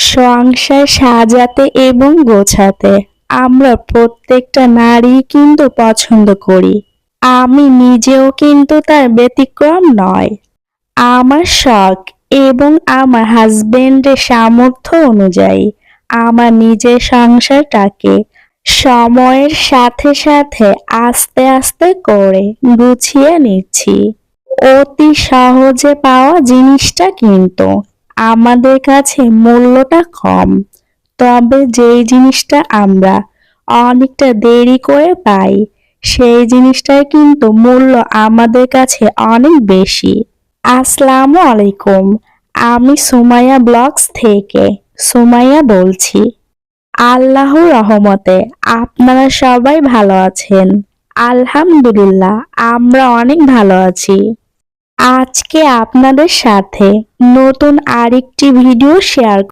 সংসার সাজাতে এবং গোছাতে আমরা প্রত্যেকটা নারী কিন্তু পছন্দ করি। আমি নিজেও কিন্তু তার ব্যতিক্রম নয়। আমার শখ এবং আমার হাজবেন্ডের সামর্থ্য অনুযায়ী আমার নিজের সংসারটাকে সময়ের সাথে সাথে আস্তে আস্তে করে গুছিয়ে নিচ্ছি। অতি সহজে পাওয়া জিনিসটা কিন্তু আমাদের কাছে মূল্যটা কম, তবে যেই জিনিসটা আমরা অনেকটা দেরি করে পাই সেই জিনিসটার কিন্তু মূল্য আমাদের কাছে অনেক বেশি। আসসালামু আলাইকুম, আমি সুমাইয়া ব্লগস থেকে সুমাইয়া বলছি। আল্লাহর রহমতে আপনারা সবাই ভালো আছেন? আলহামদুলিল্লাহ, আমরা অনেক ভালো আছি। আজকে আপনাদের সাথে নতুন আরেকটি ভিডিও শেয়ার